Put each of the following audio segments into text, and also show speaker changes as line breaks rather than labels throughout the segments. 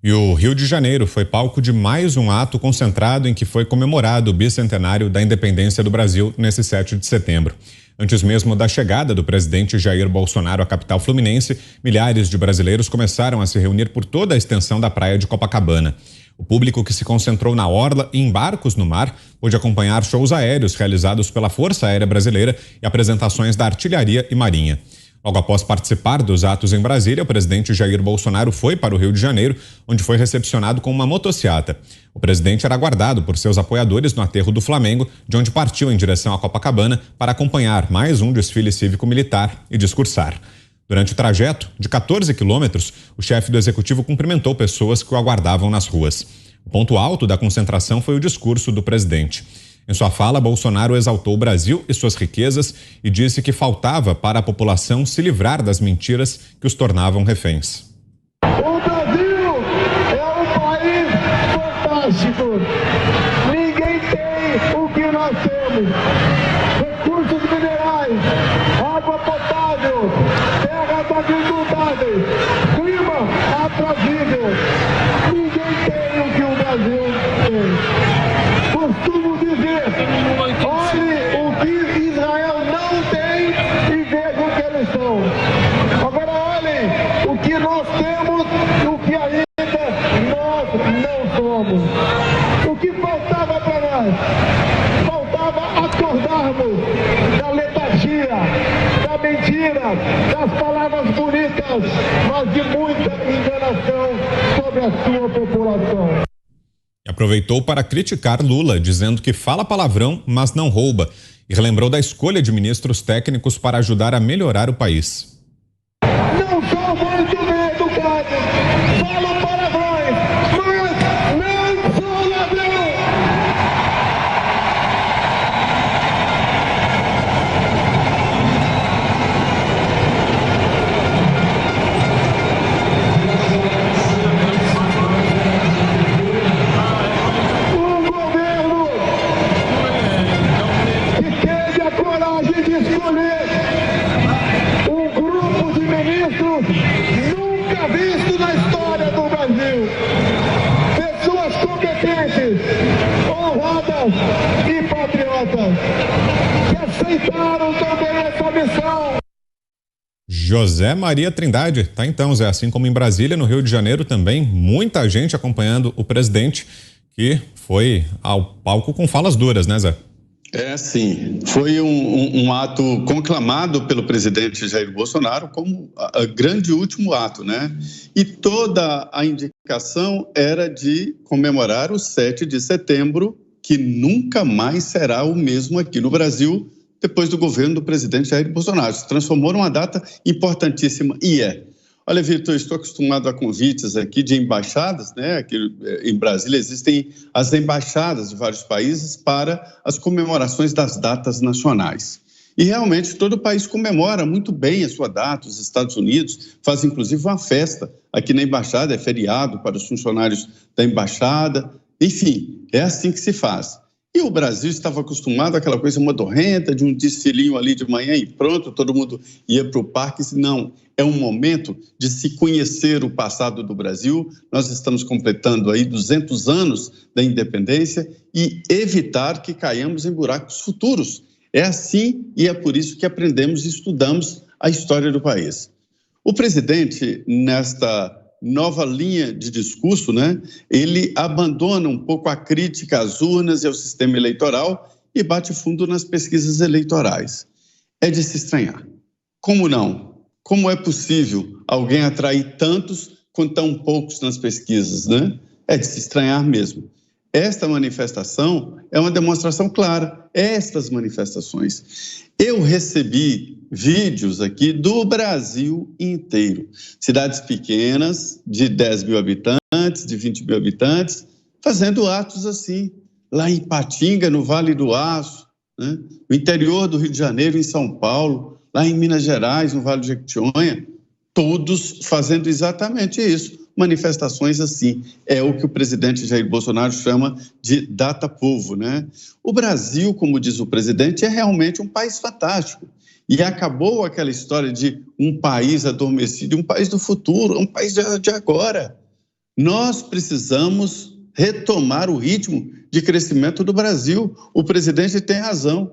E o Rio de Janeiro foi palco de mais um ato concentrado em que foi comemorado o bicentenário da independência do Brasil nesse 7 de setembro. Antes mesmo da chegada do presidente Jair Bolsonaro à capital fluminense, milhares de brasileiros começaram a se reunir por toda a extensão da praia de Copacabana. O público que se concentrou na orla e em barcos no mar pôde acompanhar shows aéreos realizados pela Força Aérea Brasileira e apresentações da artilharia e marinha. Logo após participar dos atos em Brasília, o presidente Jair Bolsonaro foi para o Rio de Janeiro, onde foi recepcionado com uma motociata. O presidente era aguardado por seus apoiadores no aterro do Flamengo, de onde partiu em direção a Copacabana para acompanhar mais um desfile cívico-militar e discursar. Durante o trajeto, de 14 quilômetros, o chefe do executivo cumprimentou pessoas que o aguardavam nas ruas. O ponto alto da concentração foi o discurso do presidente. Em sua fala, Bolsonaro exaltou o Brasil e suas riquezas e disse que faltava para a população se livrar das mentiras que os tornavam reféns.
O Brasil é um país fantástico. Ninguém tem o que nós temos. Recursos minerais, água potável, terras agricultáveis, clima aprazível. Ninguém tem o que o Brasil tem. Costumo dizer, olhe o que Israel não tem e veja o que eles são. Agora olhem o que nós temos e o que ainda nós não somos. O que faltava para nós? Faltava acordarmos da letargia, da mentira, das palavras bonitas, mas de muita enganação sobre a sua população.
Aproveitou para criticar Lula, dizendo que fala palavrão, mas não rouba, e relembrou da escolha de ministros técnicos para ajudar a melhorar o país.
Não sou muito bem educado, falo palavrões, mas não sou ladrão. Nunca visto na história do Brasil. Pessoas competentes, honradas e patriotas que aceitaram também essa missão.
José Maria Trindade, tá então, Zé, assim como em Brasília, no Rio de Janeiro também, muita gente acompanhando o presidente que foi ao palco com falas duras, né, Zé?
É, sim. Foi um ato conclamado pelo presidente Jair Bolsonaro como grande último ato, né? E toda a indicação era de comemorar o 7 de setembro, que nunca mais será o mesmo aqui no Brasil, depois do governo do presidente Jair Bolsonaro. Se transformou numa data importantíssima, e é. Olha, Vitor, eu estou acostumado a convites aqui de embaixadas, né? Aqui em Brasília existem as embaixadas de vários países para as comemorações das datas nacionais. E realmente todo o país comemora muito bem a sua data. Os Estados Unidos fazem inclusive uma festa aqui na embaixada, é feriado para os funcionários da embaixada. Enfim, é assim que se faz. E o Brasil estava acostumado àquela coisa modorrenta, de um desfilinho ali de manhã e pronto, todo mundo ia para o parque. Não, é um momento de se conhecer o passado do Brasil. Nós estamos completando aí 200 anos da independência e evitar que caiamos em buracos futuros. É assim e é por isso que aprendemos e estudamos a história do país. O presidente, nesta nova linha de discurso, né? Ele abandona um pouco a crítica às urnas e ao sistema eleitoral e bate fundo nas pesquisas eleitorais. É de se estranhar. Como não? Como é possível alguém atrair tantos com tão poucos nas pesquisas, né? É de se estranhar mesmo. Esta manifestação é uma demonstração clara. Estas manifestações. Eu recebi vídeos aqui do Brasil inteiro. Cidades pequenas, de 10 mil habitantes, de 20 mil habitantes, fazendo atos assim. Lá em Ipatinga, no Vale do Aço, né? No interior do Rio de Janeiro, em São Paulo, lá em Minas Gerais, no Vale do Jequitinhonha, todos fazendo exatamente isso. Manifestações assim, é o que o presidente Jair Bolsonaro chama de data povo, né? O Brasil, como diz o presidente, é realmente um país fantástico. E acabou aquela história de um país adormecido, um país do futuro, um país de agora. Nós precisamos retomar o ritmo de crescimento do Brasil. O presidente tem razão.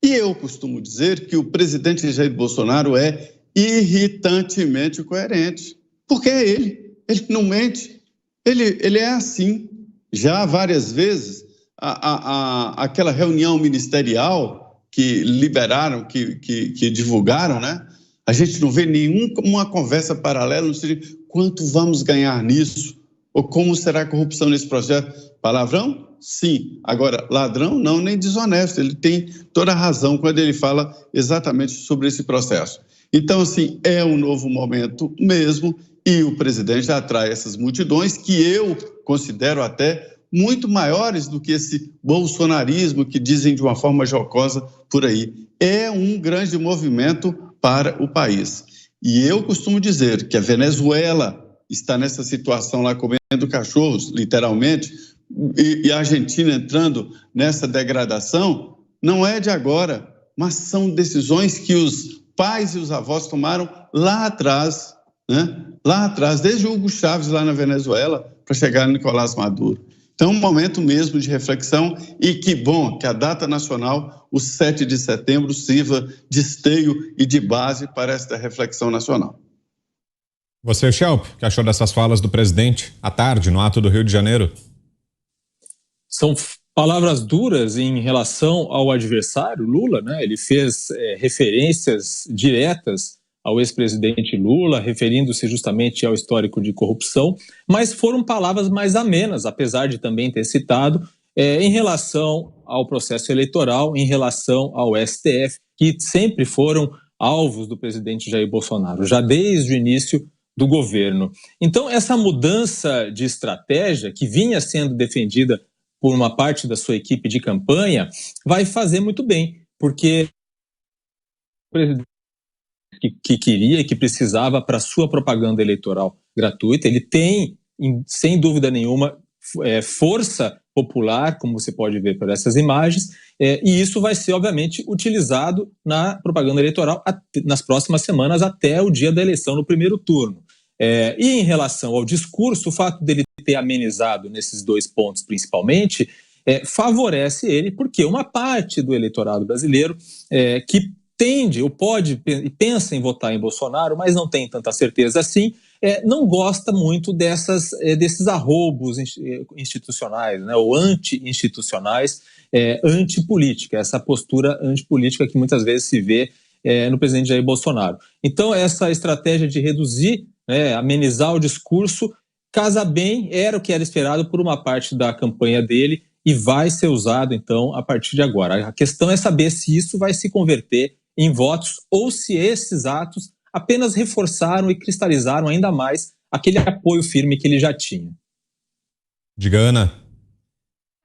E eu costumo dizer que o presidente Jair Bolsonaro é irritantemente coerente. Porque é ele não mente. Ele é assim. Já várias vezes, aquela reunião ministerial que liberaram, que divulgaram, né? A gente não vê nenhuma conversa paralela no sentido quanto vamos ganhar nisso, ou como será a corrupção nesse projeto. Palavrão? Sim. Agora, ladrão? Não, nem desonesto. Ele tem toda a razão quando ele fala exatamente sobre esse processo. Então, assim, é um novo momento mesmo, e o presidente atrai essas multidões que eu considero até muito maiores do que esse bolsonarismo que dizem de uma forma jocosa por aí. É um grande movimento para o país. E eu costumo dizer que a Venezuela está nessa situação lá comendo cachorros, literalmente, e a Argentina entrando nessa degradação, não é de agora, mas são decisões que os pais e os avós tomaram lá atrás, né? Lá atrás, desde Hugo Chávez lá na Venezuela, para chegar no Nicolás Maduro. Então, um momento mesmo de reflexão, e que bom que a data nacional, o 7 de setembro, sirva de esteio e de base para esta reflexão nacional.
Você, Schelp, o que achou dessas falas do presidente à tarde, no ato do Rio de Janeiro?
São palavras duras em relação ao adversário, Lula, né? Ele fez referências diretas ao ex-presidente Lula, referindo-se justamente ao histórico de corrupção, mas foram palavras mais amenas, apesar de também ter citado, em relação ao processo eleitoral, em relação ao STF, que sempre foram alvos do presidente Jair Bolsonaro, já desde o início do governo. Então, essa mudança de estratégia, que vinha sendo defendida por uma parte da sua equipe de campanha, vai fazer muito bem, porque o presidente que queria e que precisava para sua propaganda eleitoral gratuita, ele tem, sem dúvida nenhuma, força popular, como você pode ver por essas imagens, e isso vai ser, obviamente, utilizado na propaganda eleitoral nas próximas semanas até o dia da eleição, no primeiro turno. E em relação ao discurso, o fato dele ter amenizado nesses dois pontos, principalmente, favorece ele, porque uma parte do eleitorado brasileiro que tende ou pode e pensa em votar em Bolsonaro, mas não tem tanta certeza assim, não gosta muito desses arroubos institucionais, né, ou anti-institucionais, antipolítica, essa postura antipolítica que muitas vezes se vê no presidente Jair Bolsonaro. Então, essa estratégia de reduzir, amenizar o discurso, casa bem, era o que era esperado por uma parte da campanha dele e vai ser usado, então, a partir de agora. A questão é saber se isso vai se converter em votos ou se esses atos apenas reforçaram e cristalizaram ainda mais aquele apoio firme que ele já tinha.
Diga, Ana.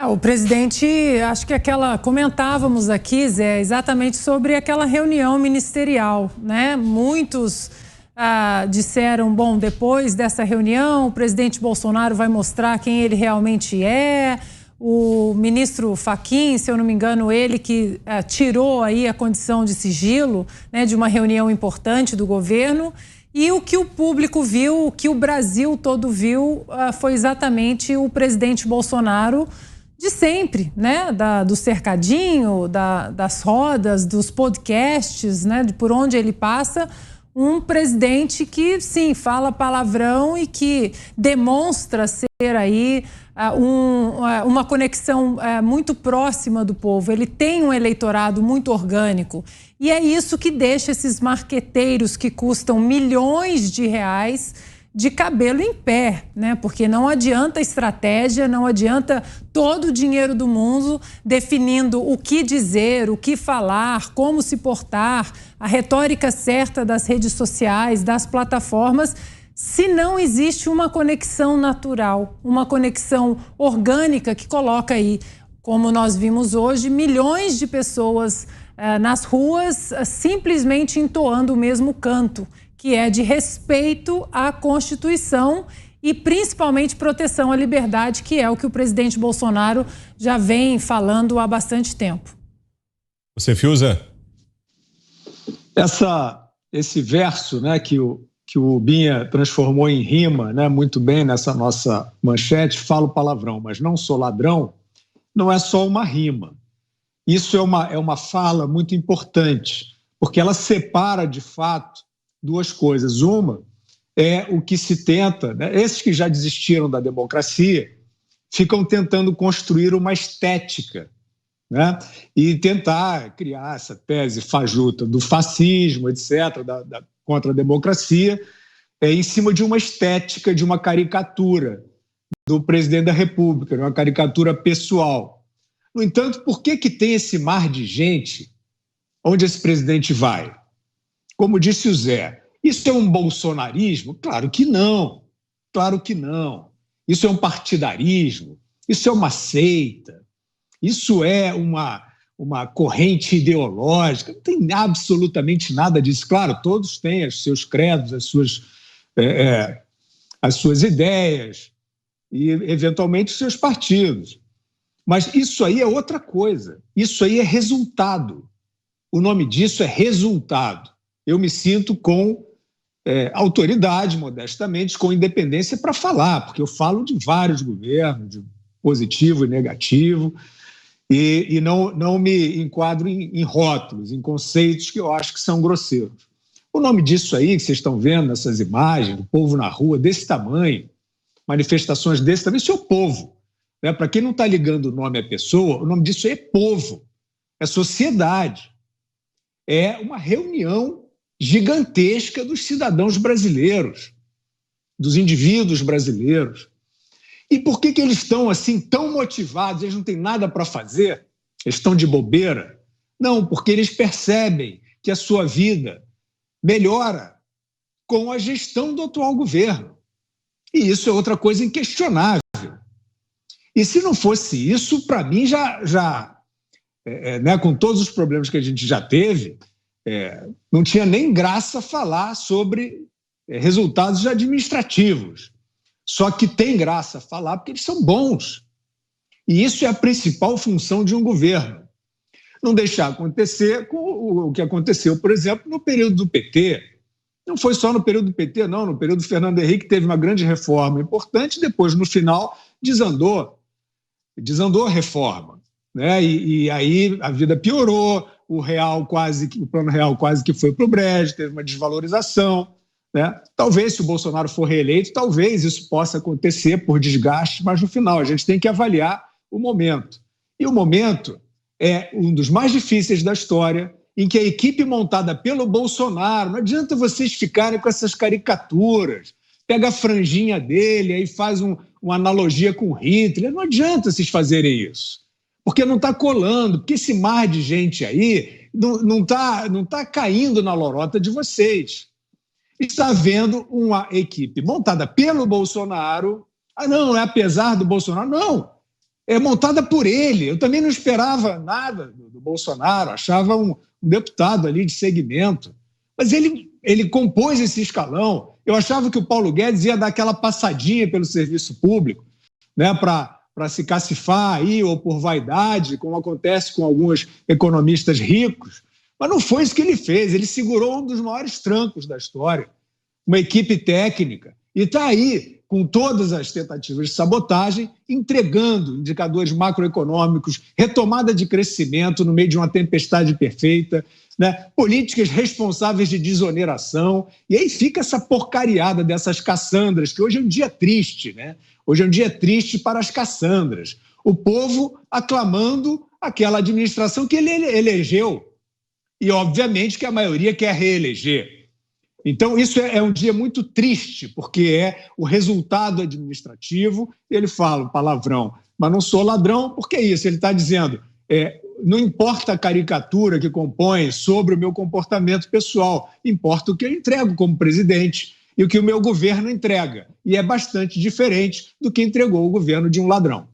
O presidente, acho que comentávamos aqui, Zé, exatamente sobre aquela reunião ministerial, né? Muitos disseram, bom, depois dessa reunião o presidente Bolsonaro vai mostrar quem ele realmente é. O ministro Fachin, se eu não me engano, ele que tirou aí a condição de sigilo, né, de uma reunião importante do governo. E o que o público viu, o que o Brasil todo viu, foi exatamente o presidente Bolsonaro de sempre, né, do cercadinho, das rodas, dos podcasts, né, por onde ele passa. Um presidente que, sim, fala palavrão e que demonstra ser aí uma conexão muito próxima do povo. Ele tem um eleitorado muito orgânico. E é isso que deixa esses marqueteiros que custam milhões de reais de cabelo em pé, né? Porque não adianta estratégia, não adianta todo o dinheiro do mundo definindo o que dizer, o que falar, como se portar, a retórica certa das redes sociais, das plataformas, se não existe uma conexão natural, uma conexão orgânica que coloca aí, como nós vimos hoje, milhões de pessoas nas ruas simplesmente entoando o mesmo canto, que é de respeito à Constituição e principalmente proteção à liberdade, que é o que o presidente Bolsonaro já vem falando há bastante tempo.
Você, Fiuza?
Esse verso, né, que o que o Binha transformou em rima, né, muito bem nessa nossa manchete, falo palavrão, mas não sou ladrão, não é só uma rima. Isso é uma fala muito importante, porque ela separa, de fato, duas coisas. Uma é o que se tenta, né, esses que já desistiram da democracia ficam tentando construir uma estética, né, e tentar criar essa tese fajuta do fascismo, etc., contra a democracia, em cima de uma estética, de uma caricatura do presidente da República, uma caricatura pessoal. No entanto, por que tem esse mar de gente onde esse presidente vai? Como disse o Zé, isso é um bolsonarismo? Claro que não, claro que não. Isso é um partidarismo, isso é uma seita, isso é uma corrente ideológica, não tem absolutamente nada disso. Claro, todos têm os seus credos, as suas ideias e, eventualmente, os seus partidos. Mas isso aí é outra coisa, isso aí é resultado. O nome disso é resultado. Eu me sinto com autoridade, modestamente, com independência para falar, porque eu falo de vários governos, de positivo e negativo, e não me enquadro em rótulos, em conceitos que eu acho que são grosseiros. O nome disso aí que vocês estão vendo nessas imagens, o povo na rua desse tamanho, manifestações desse tamanho, isso é o povo. Né? Para quem não está ligando o nome à pessoa, o nome disso aí é povo, é sociedade. É uma reunião gigantesca dos cidadãos brasileiros, dos indivíduos brasileiros. E por que eles estão assim tão motivados? Eles não têm nada para fazer? Eles estão de bobeira? Não, porque eles percebem que a sua vida melhora com a gestão do atual governo. E isso é outra coisa inquestionável. E se não fosse isso, para mim, né, com todos os problemas que a gente já teve, não tinha nem graça falar sobre resultados administrativos. Só que tem graça falar porque eles são bons. E isso é a principal função de um governo. Não deixar acontecer com o que aconteceu, por exemplo, no período do PT. Não foi só no período do PT, não. No período do Fernando Henrique teve uma grande reforma importante, depois, no final, desandou a reforma. Né? E aí a vida piorou, o plano real quase que foi para o brejo, teve uma desvalorização. Né? Talvez, se o Bolsonaro for reeleito, talvez isso possa acontecer por desgaste, mas no final a gente tem que avaliar o momento. E o momento é um dos mais difíceis da história, em que a equipe montada pelo Bolsonaro, não adianta vocês ficarem com essas caricaturas, pega a franjinha dele, aí faz uma analogia com Hitler, não adianta vocês fazerem isso, porque não está colando, porque esse mar de gente aí não tá caindo na lorota de vocês. Está havendo uma equipe montada pelo Bolsonaro. Não é apesar do Bolsonaro, não. É montada por ele. Eu também não esperava nada do Bolsonaro, achava um deputado ali de segmento. Mas ele compôs esse escalão. Eu achava que o Paulo Guedes ia dar aquela passadinha pelo serviço público, né, para se cacifar aí, ou por vaidade, como acontece com alguns economistas ricos. Mas não foi isso que ele fez. Ele segurou um dos maiores trancos da história, uma equipe técnica, e está aí, com todas as tentativas de sabotagem, entregando indicadores macroeconômicos, retomada de crescimento no meio de uma tempestade perfeita, né? Políticas responsáveis de desoneração, e aí fica essa porcariada dessas caçandras, que hoje é um dia triste, né? Hoje é um dia triste para as caçandras. O povo aclamando aquela administração que ele elegeu. E, obviamente, que a maioria quer reeleger. Então, isso é um dia muito triste, porque é o resultado administrativo. Ele fala palavrão, mas não sou ladrão, porque é isso. Ele está dizendo, não importa a caricatura que compõe sobre o meu comportamento pessoal, importa o que eu entrego como presidente e o que o meu governo entrega. E é bastante diferente do que entregou o governo de um ladrão.